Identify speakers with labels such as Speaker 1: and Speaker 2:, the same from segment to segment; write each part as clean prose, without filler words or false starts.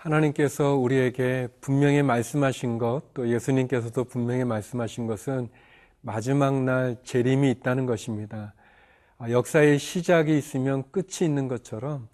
Speaker 1: 하나님께서 우리에게 분명히 말씀하신 것, 또 예수님께서도 분명히 말씀하신 것은 마지막 날 재림이 있다는 것입니다. 역사의 시작이 있으면 끝이 있는 것처럼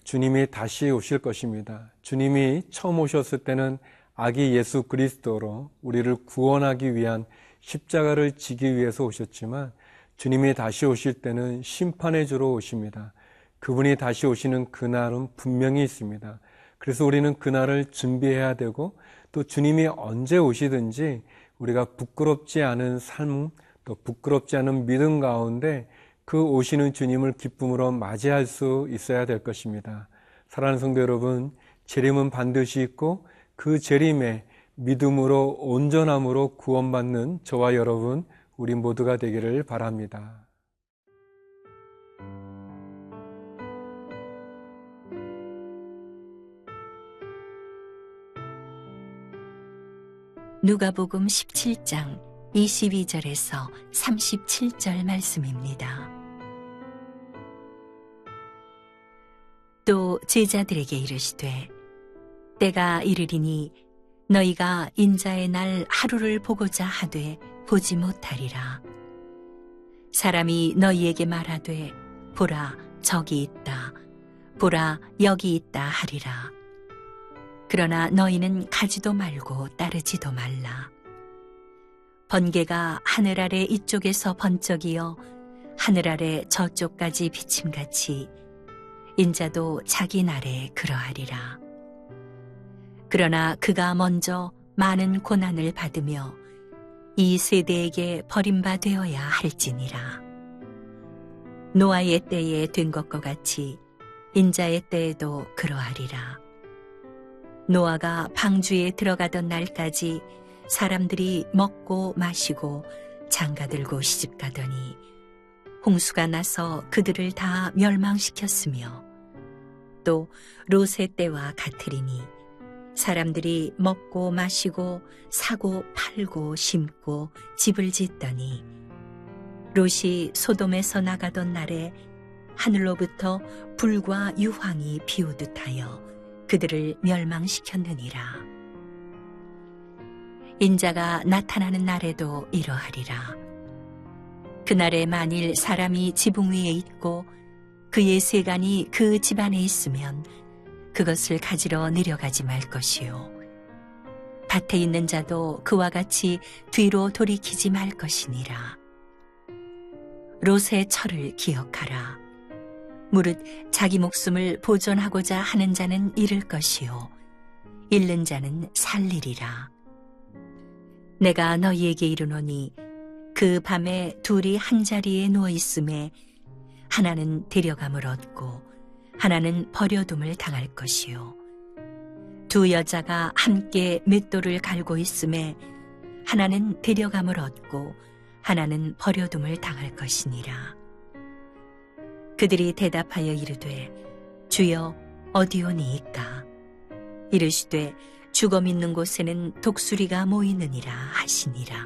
Speaker 1: 주님이 다시 오실 것입니다. 주님이 처음 오셨을 때는 아기 예수 그리스도로 우리를 구원하기 위한 십자가를 지기 위해서 오셨지만 주님이 다시 오실 때는 심판의 주로 오십니다. 그분이 다시 오시는 그날은 분명히 있습니다. 그래서 우리는 그날을 준비해야 되고 또 주님이 언제 오시든지 우리가 부끄럽지 않은 삶, 또 부끄럽지 않은 믿음 가운데 그 오시는 주님을 기쁨으로 맞이할 수 있어야 될 것입니다. 사랑하는 성도 여러분, 재림은 반드시 있고 그 재림에 믿음으로 온전함으로 구원받는 저와 여러분, 우리 모두가 되기를 바랍니다.
Speaker 2: 누가복음 17장 22절에서 37절 말씀입니다. 또 제자들에게 이르시되 때가 이르리니 너희가 인자의 날 하루를 보고자 하되 보지 못하리라. 사람이 너희에게 말하되 보라 저기 있다, 보라 여기 있다 하리라. 그러나 너희는 가지도 말고 따르지도 말라. 번개가 하늘 아래 이쪽에서 번쩍이어 하늘 아래 저쪽까지 비침같이 인자도 자기 날에 그러하리라. 그러나 그가 먼저 많은 고난을 받으며 이 세대에게 버림받되어야 할지니라. 노아의 때에 된 것과 같이 인자의 때에도 그러하리라. 노아가 방주에 들어가던 날까지 사람들이 먹고 마시고 장가들고 시집가더니 홍수가 나서 그들을 다 멸망시켰으며 또 롯의 때와 같으리니 사람들이 먹고 마시고 사고 팔고 심고 집을 짓더니 롯이 소돔에서 나가던 날에 하늘로부터 불과 유황이 비오듯 하여 그들을 멸망시켰느니라. 인자가 나타나는 날에도 이러하리라. 그날에 만일 사람이 지붕 위에 있고 그의 세간이 그 집안에 있으면 그것을 가지러 내려가지 말 것이요 밭에 있는 자도 그와 같이 뒤로 돌이키지 말 것이니라. 롯의 철을 기억하라. 무릇 자기 목숨을 보존하고자 하는 자는 잃을 것이요 잃는 자는 살리리라. 내가 너희에게 이르노니 그 밤에 둘이 한 자리에 누워 있음에 하나는 데려감을 얻고 하나는 버려둠을 당할 것이요 두 여자가 함께 맷돌을 갈고 있음에 하나는 데려감을 얻고 하나는 버려둠을 당할 것이니라. 그들이 대답하여 이르되 주여 어디오니이까? 이르시되 죽음 있는 곳에는 독수리가 모이느니라 하시니라.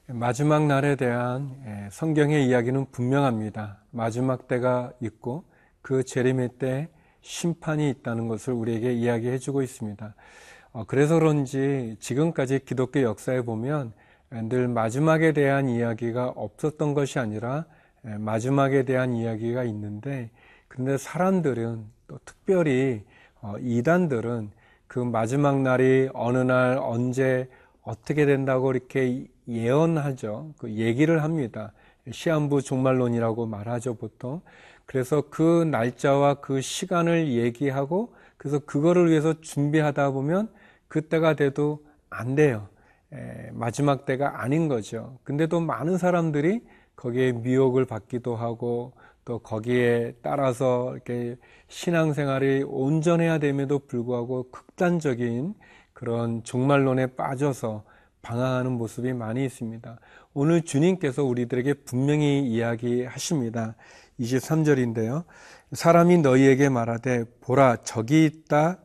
Speaker 1: 마지막 날에 대한 성경의 이야기는 분명합니다. 마지막 때가 있고 그 재림의 때 심판이 있다는 것을 우리에게 이야기해 주고 있습니다. 그래서 그런지 지금까지 기독교 역사에 보면 늘 마지막에 대한 이야기가 없었던 것이 아니라 마지막에 대한 이야기가 있는데, 그런데 사람들은 또 특별히 이단들은 그 마지막 날이 어느 날 언제 어떻게 된다고 이렇게 예언하죠. 그 얘기를 합니다. 시한부 종말론이라고 말하죠, 보통. 그래서 그 날짜와 그 시간을 얘기하고 그래서 그거를 위해서 준비하다 보면 그때가 돼도 안 돼요. 마지막 때가 아닌 거죠. 근데도 많은 사람들이 거기에 미혹을 받기도 하고 또 거기에 따라서 이렇게 신앙생활이 온전해야 됨에도 불구하고 극단적인 그런 종말론에 빠져서 방황하는 모습이 많이 있습니다. 오늘 주님께서 우리들에게 분명히 이야기하십니다. 23절인데요. 사람이 너희에게 말하되 보라 저기 있다,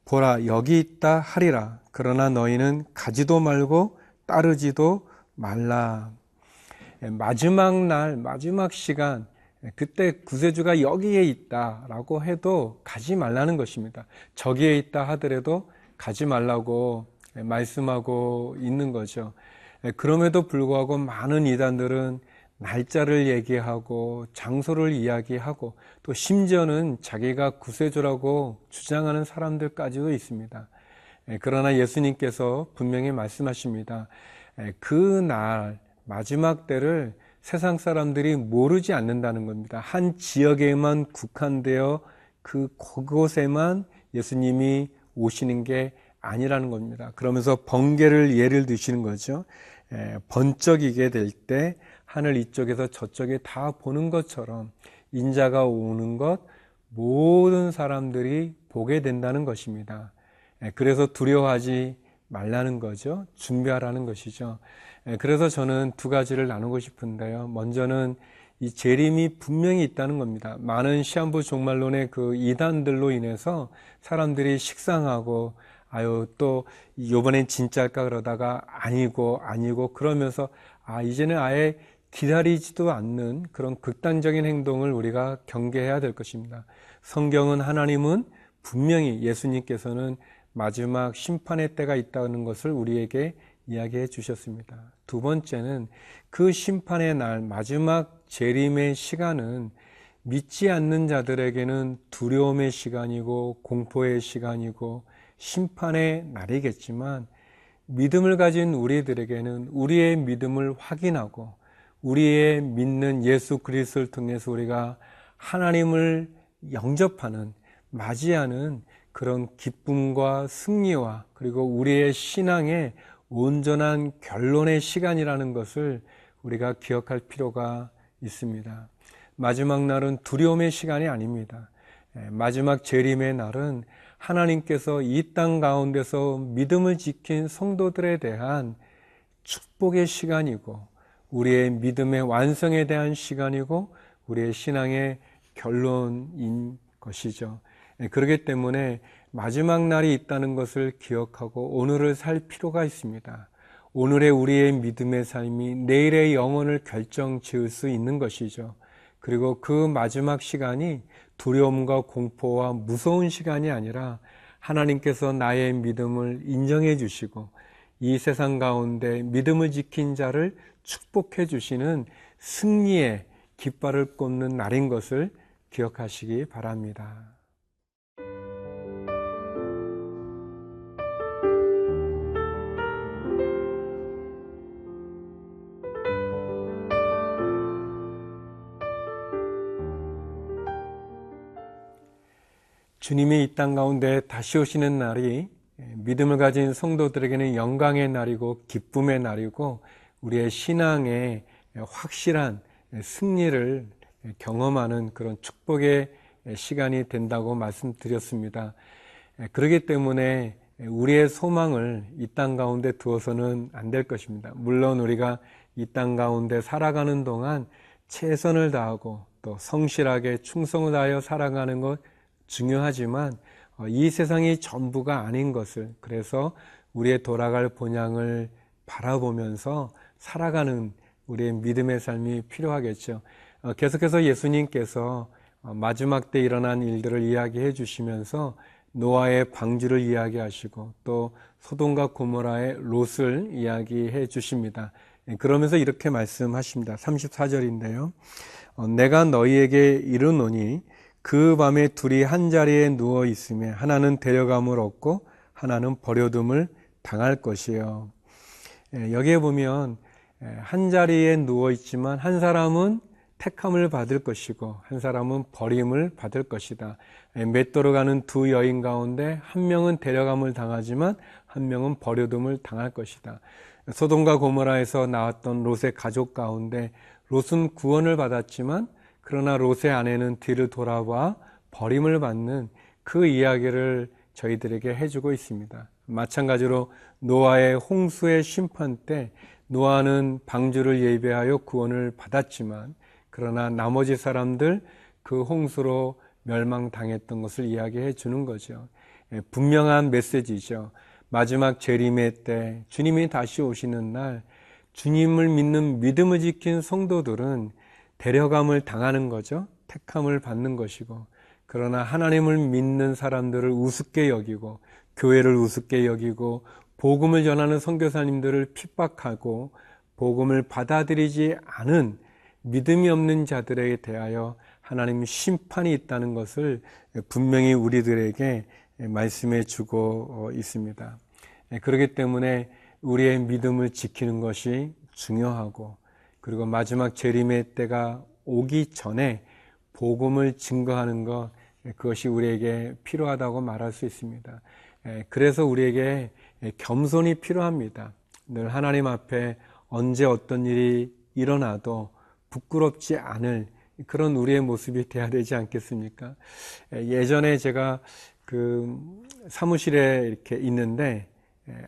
Speaker 1: 보라 여기 있다 하리라. 그러나 너희는 가지도 말고 따르지도 말라. 마지막 날, 마지막 시간, 그때 구세주가 여기에 있다라고 해도 가지 말라는 것입니다. 저기에 있다 하더라도 가지 말라고 말씀하고 있는 거죠. 그럼에도 불구하고 많은 이단들은 날짜를 얘기하고 장소를 이야기하고 또 심지어는 자기가 구세주라고 주장하는 사람들까지도 있습니다. 그러나 예수님께서 분명히 말씀하십니다. 그날 마지막 때를 세상 사람들이 모르지 않는다는 겁니다. 한 지역에만 국한되어 그곳에만 예수님이 오시는 게 아니라는 겁니다. 그러면서 번개를 예를 드시는 거죠. 번쩍이게 될 때 하늘 이쪽에서 저쪽에 다 보는 것처럼 인자가 오는 것 모든 사람들이 보게 된다는 것입니다. 그래서 두려워하지 말라는 거죠. 준비하라는 것이죠. 그래서 저는 두 가지를 나누고 싶은데요. 먼저는 이 재림이 분명히 있다는 겁니다. 많은 시한부 종말론의 그 이단들로 인해서 사람들이 식상하고 또 이번엔 진짜일까 그러다가 아니고 그러면서 이제는 아예 기다리지도 않는 그런 극단적인 행동을 우리가 경계해야 될 것입니다. 성경은 하나님은 분명히 예수님께서는 마지막 심판의 때가 있다는 것을 우리에게 이야기해 주셨습니다. 두 번째는 그 심판의 날 마지막 재림의 시간은 믿지 않는 자들에게는 두려움의 시간이고 공포의 시간이고 심판의 날이겠지만 믿음을 가진 우리들에게는 우리의 믿음을 확인하고 우리의 믿는 예수 그리스도를 통해서 우리가 하나님을 영접하는 맞이하는 그런 기쁨과 승리와 그리고 우리의 신앙의 온전한 결론의 시간이라는 것을 우리가 기억할 필요가 있습니다. 마지막 날은 두려움의 시간이 아닙니다. 마지막 재림의 날은 하나님께서 이 땅 가운데서 믿음을 지킨 성도들에 대한 축복의 시간이고 우리의 믿음의 완성에 대한 시간이고 우리의 신앙의 결론인 것이죠. 그렇기 때문에 마지막 날이 있다는 것을 기억하고 오늘을 살 필요가 있습니다. 오늘의 우리의 믿음의 삶이 내일의 영혼을 결정 지을 수 있는 것이죠. 그리고 그 마지막 시간이 두려움과 공포와 무서운 시간이 아니라 하나님께서 나의 믿음을 인정해 주시고 이 세상 가운데 믿음을 지킨 자를 축복해 주시는 승리의 깃발을 꽂는 날인 것을 기억하시기 바랍니다. 주님이 이 땅 가운데 다시 오시는 날이 믿음을 가진 성도들에게는 영광의 날이고 기쁨의 날이고 우리의 신앙의 확실한 승리를 경험하는 그런 축복의 시간이 된다고 말씀드렸습니다. 그렇기 때문에 우리의 소망을 이 땅 가운데 두어서는 안 될 것입니다. 물론 우리가 이 땅 가운데 살아가는 동안 최선을 다하고 또 성실하게 충성을 다하여 살아가는 것 중요하지만 이 세상이 전부가 아닌 것을 그래서 우리의 돌아갈 본향을 바라보면서 살아가는 우리의 믿음의 삶이 필요하겠죠. 계속해서 예수님께서 마지막 때 일어난 일들을 이야기해 주시면서 노아의 방주를 이야기하시고 또 소돔과 고모라의 롯을 이야기해 주십니다. 그러면서 이렇게 말씀하십니다. 34절인데요. 내가 너희에게 이르노니 그 밤에 둘이 한 자리에 누워 있으며 하나는 데려감을 얻고 하나는 버려둠을 당할 것이요. 여기에 보면 한 자리에 누워 있지만 한 사람은 택함을 받을 것이고 한 사람은 버림을 받을 것이다. 맷도로 가는 두 여인 가운데 한 명은 데려감을 당하지만 한 명은 버려둠을 당할 것이다. 소돔과 고모라에서 나왔던 롯의 가족 가운데 롯은 구원을 받았지만 그러나 롯의 아내는 뒤를 돌아봐 버림을 받는 그 이야기를 저희들에게 해주고 있습니다. 마찬가지로 노아의 홍수의 심판 때 노아는 방주를 예배하여 구원을 받았지만 그러나 나머지 사람들 그 홍수로 멸망당했던 것을 이야기해 주는 거죠. 분명한 메시지죠. 마지막 재림의 때 주님이 다시 오시는 날 주님을 믿는 믿음을 지킨 성도들은 데려감을 당하는 거죠. 택함을 받는 것이고, 그러나 하나님을 믿는 사람들을 우습게 여기고, 교회를 우습게 여기고, 복음을 전하는 선교사님들을 핍박하고, 복음을 받아들이지 않은 믿음이 없는 자들에 대하여 하나님 심판이 있다는 것을 분명히 우리들에게 말씀해 주고 있습니다. 그렇기 때문에 우리의 믿음을 지키는 것이 중요하고, 그리고 마지막 재림의 때가 오기 전에 복음을 증거하는 것, 그것이 우리에게 필요하다고 말할 수 있습니다. 그래서 우리에게 겸손이 필요합니다. 늘 하나님 앞에 언제 어떤 일이 일어나도 부끄럽지 않을 그런 우리의 모습이 돼야 되지 않겠습니까? 예전에 제가 그 사무실에 이렇게 있는데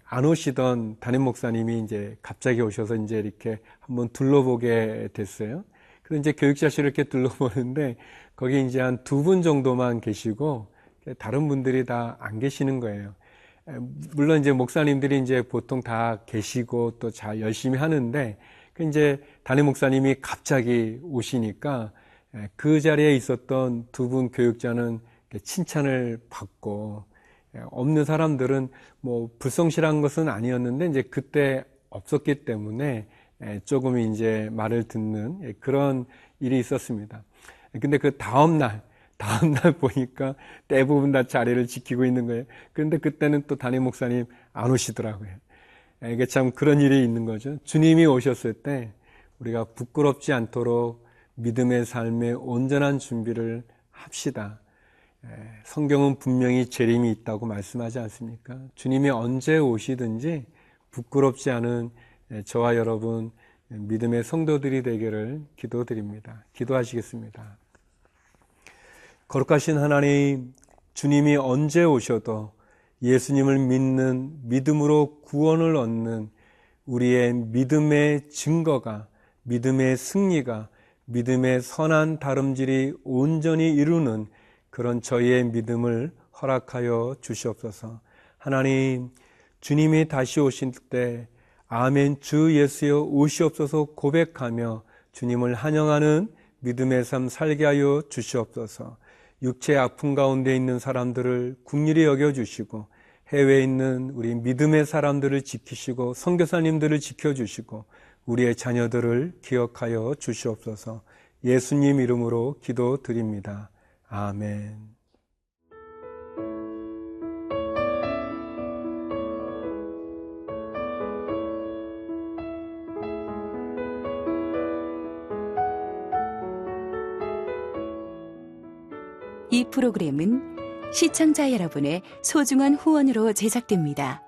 Speaker 1: 안 오시던 담임 목사님이 이제 갑자기 오셔서 이제 이렇게 한번 둘러보게 됐어요. 그래서 이제 교육자실을 이렇게 둘러보는데 거기 이제 한 2분 정도만 계시고 다른 분들이 다 안 계시는 거예요. 물론 이제 목사님들이 이제 보통 다 계시고 또 잘 열심히 하는데 이제 담임 목사님이 갑자기 오시니까 그 자리에 있었던 2분 교육자는 칭찬을 받고 없는 사람들은 뭐 불성실한 것은 아니었는데 이제 그때 없었기 때문에 조금 이제 말을 듣는 그런 일이 있었습니다. 근데 그 다음날 보니까 대부분 다 자리를 지키고 있는 거예요. 그런데 그때는 또 담임 목사님 안 오시더라고요. 이게 참 그런 일이 있는 거죠. 주님이 오셨을 때 우리가 부끄럽지 않도록 믿음의 삶의 온전한 준비를 합시다. 성경은 분명히 재림이 있다고 말씀하지 않습니까? 주님이 언제 오시든지 부끄럽지 않은 저와 여러분 믿음의 성도들이 되기를 기도드립니다. 기도하시겠습니다. 거룩하신 하나님, 주님이 언제 오셔도 예수님을 믿는 믿음으로 구원을 얻는 우리의 믿음의 증거가, 믿음의 승리가, 믿음의 선한 다름질이 온전히 이루는 그런 저희의 믿음을 허락하여 주시옵소서. 하나님, 주님이 다시 오실 때 아멘 주 예수여 오시옵소서 고백하며 주님을 환영하는 믿음의 삶 살게 하여 주시옵소서. 육체의 아픔 가운데 있는 사람들을 긍휼히 여겨주시고 해외에 있는 우리 믿음의 사람들을 지키시고 선교사님들을 지켜주시고 우리의 자녀들을 기억하여 주시옵소서. 예수님 이름으로 기도드립니다. 아멘.
Speaker 3: 이 프로그램은 시청자 여러분의 소중한 후원으로 제작됩니다.